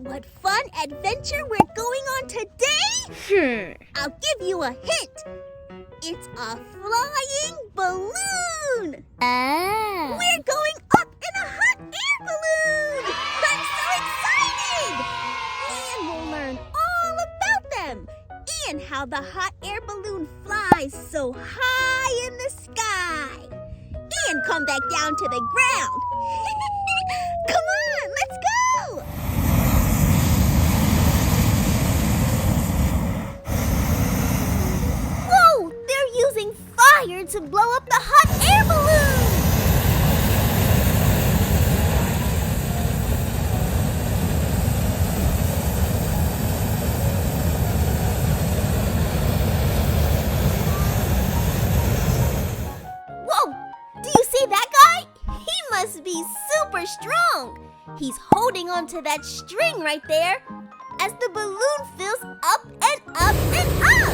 what fun adventure we're going on today? I'll give you a hint. It's a flying balloon. We're going up in a hot air balloon. I'm so excited. And we'll learn all about them and how the hot air balloon flies so high in the sky and come back down to the ground. Come on, let's go. Whoa, they're using fire to blow up the hot air balloon. That guy? He must be super strong. He's holding onto that string right there as the balloon fills up and up and up.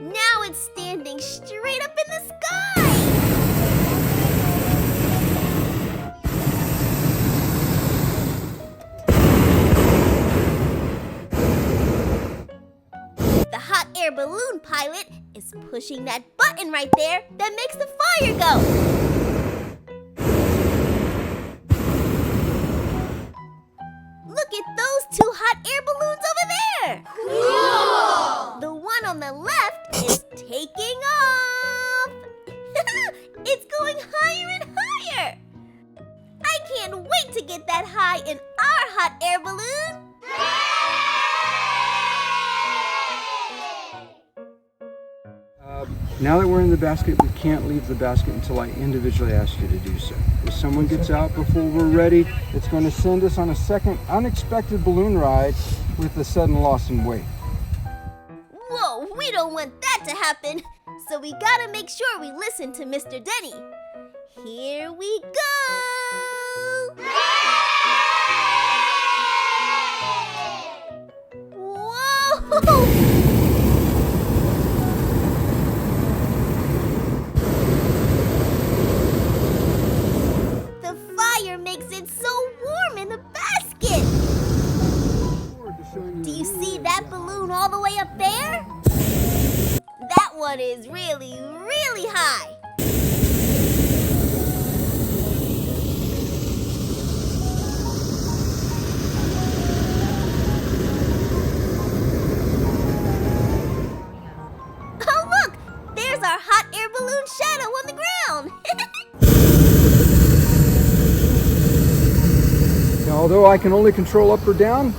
Now it's standing straight up in the sky. Air balloon pilot is pushing that button right there that makes the fire go. Look at those two hot air balloons over there. Cool! The one on the left is taking off. It's going higher and higher. I can't wait to get that high in our hot air balloon. Now that we're in the basket, we can't leave the basket until I individually ask you to do so. If someone gets out before we're ready, it's going to send us on a second unexpected balloon ride with a sudden loss in weight. Whoa, we don't want that to happen. So we gotta make sure we listen to Mr. Denni. Here we go! Whoa! Makes it so warm in the basket. Do you see that balloon all the way up there? That one is really, really high. Oh look, there's our hot air balloon shadow on the ground. Although I can only control up or down,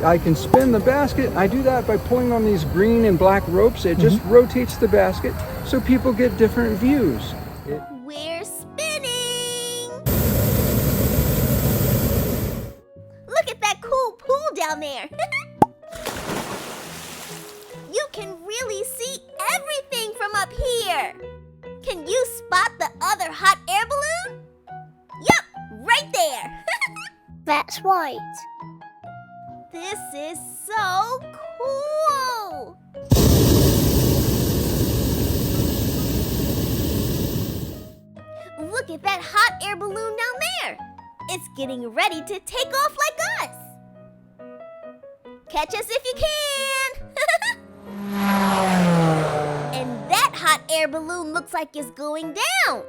I can spin the basket. I do that by pulling on these green and black ropes. It just rotates the basket so people get different views. We're spinning! Look at that cool pool down there. You can really see everything from up here. Can you spot the other hot air balloon? Yup, right there. That's right. This is so cool! Look at that hot air balloon down there. It's getting ready to take off like us. Catch us if you can! And that hot air balloon looks like it's going down.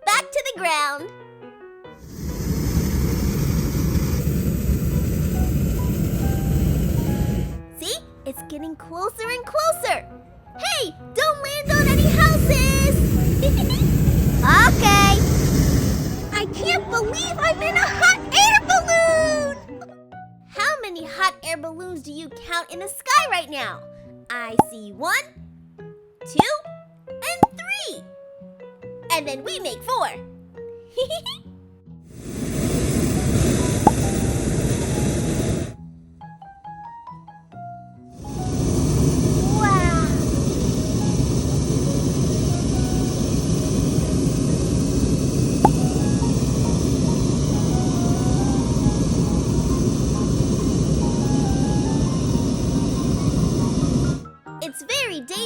Back to the ground. It's getting closer and closer. Hey, don't land on any houses. Okay. I can't believe I'm in a hot air balloon. How many hot air balloons do you count in the sky right now? I see 1, 2, and 3. And then we make 4.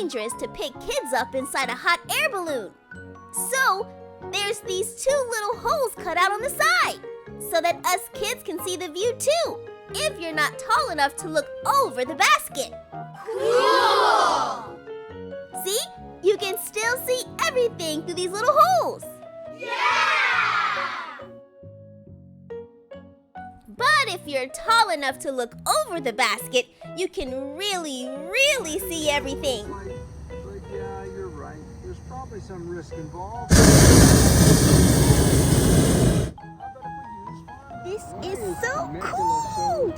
dangerous to pick kids up inside a hot air balloon. So, there's these 2 little holes cut out on the side so that us kids can see the view too, if you're not tall enough to look over the basket. Cool! See? You can still see everything through these little holes. Yeah! But if you're tall enough to look over the basket, you can really, really see everything. But yeah, you're right. There's probably some risk involved. This is so cool!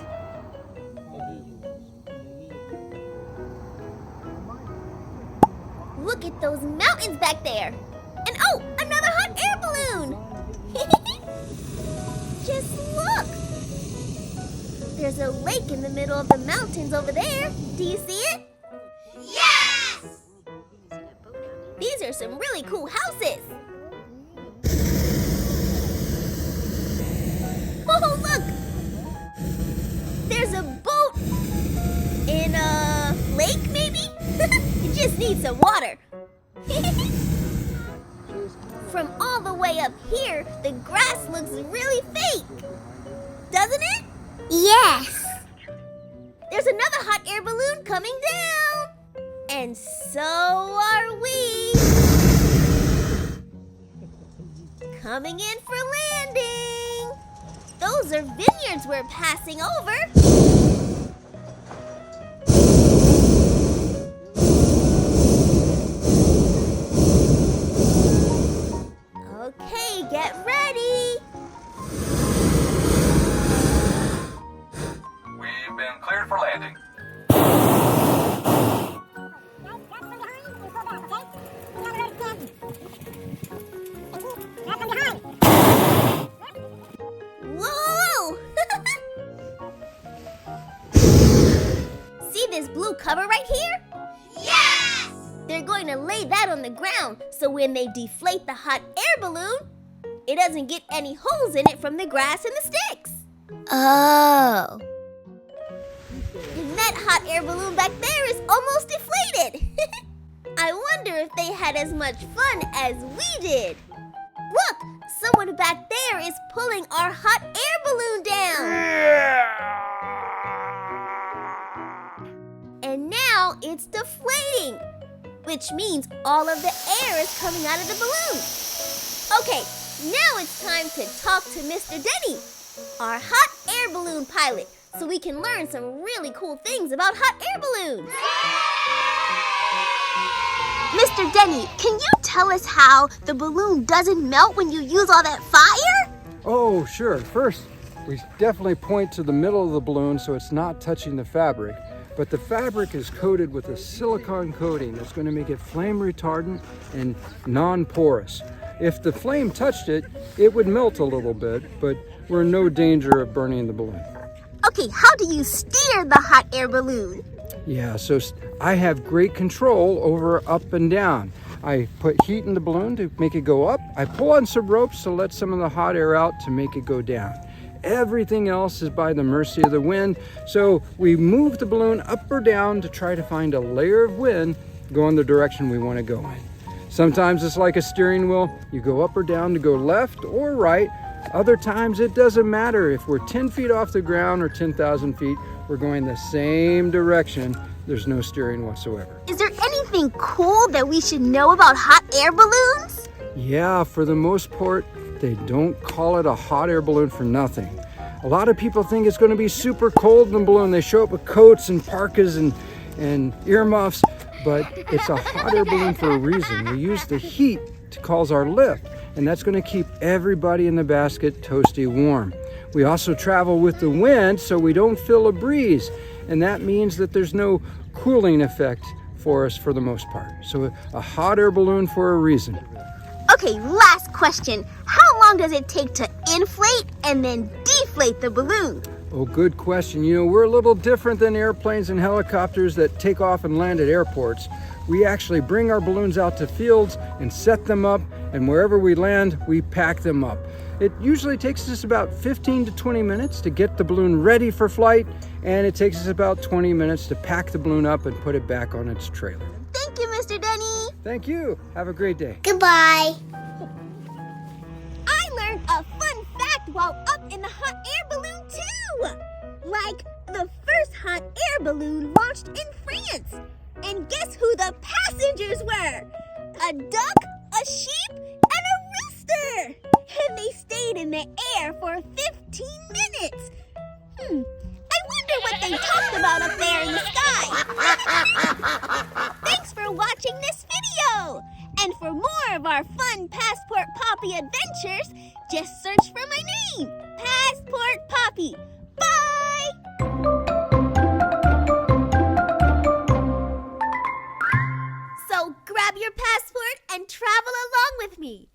Look at those mountains back there! And oh, another hot air balloon! Just look! There's a lake in the middle of the mountains over there. Do you see it? Yes! These are some really cool houses. Oh, look! There's a boat in a lake, maybe? It just needs some water. From all the way up here, the grass looks really fake. Doesn't it? Yes. There's another hot air balloon coming down. And so are we. Coming in for landing. Those are vineyards we're passing over. Okay, get ready. We've been cleared for landing. Whoa! See this blue cover right here? Yes! They're going to lay that on the ground so when they deflate the hot air balloon, it doesn't get any holes in it from the grass and the sticks. Oh. And that hot air balloon back there is almost deflated. I wonder if they had as much fun as we did. Look, someone back there is pulling our hot air balloon down. And now it's deflating, which means all of the air is coming out of the balloon. Okay, now it's time to talk to Mr. Denni, our hot air balloon pilot, so we can learn some really cool things about hot air balloons. Mr. Denni, can you tell us how the balloon doesn't melt when you use all that fire? Oh, sure. First, we definitely point to the middle of the balloon so it's not touching the fabric. But the fabric is coated with a silicone coating that's going to make it flame retardant and non-porous. If the flame touched it, it would melt a little bit, but we're in no danger of burning the balloon. Okay, how do you steer the hot air balloon? Yeah, so I have great control over up and down. I put heat in the balloon to make it go up. I pull on some ropes to let some of the hot air out to make it go down. Everything else is by the mercy of the wind. So we move the balloon up or down to try to find a layer of wind going the direction we want to go in. Sometimes it's like a steering wheel. You go up or down to go left or right. Other times it doesn't matter. If we're 10 feet off the ground or 10,000 feet, we're going the same direction. There's no steering whatsoever. Is there anything cool that we should know about hot air balloons? Yeah, for the most part, they don't call it a hot air balloon for nothing. A lot of people think it's going to be super cold in the balloon. They show up with coats and parkas and earmuffs, but it's a hot air balloon for a reason. We use the heat to cause our lift, and that's going to keep everybody in the basket toasty warm. We also travel with the wind so we don't feel a breeze, and that means that there's no cooling effect for us for the most part. So a hot air balloon for a reason. Okay, last question. How long does it take to inflate and then deflate the balloon? Oh, good question. You know, we're a little different than airplanes and helicopters that take off and land at airports. We actually bring our balloons out to fields and set them up, and wherever we land, we pack them up. It usually takes us about 15 to 20 minutes to get the balloon ready for flight, and it takes us about 20 minutes to pack the balloon up and put it back on its trailer. Thank you, Mr. Denni. Thank you. Have a great day. Goodbye. while up in the hot air balloon too! Like the first hot air balloon launched in France. And guess who the passengers were? A duck, a sheep, and a rooster! And they stayed in the air for 15 minutes. I wonder what they talked about up there in the sky. Thanks for watching this video. And for more of our fun Passport Poppy adventures, just search for my name, Passport Poppy. Bye! So grab your passport and travel along with me.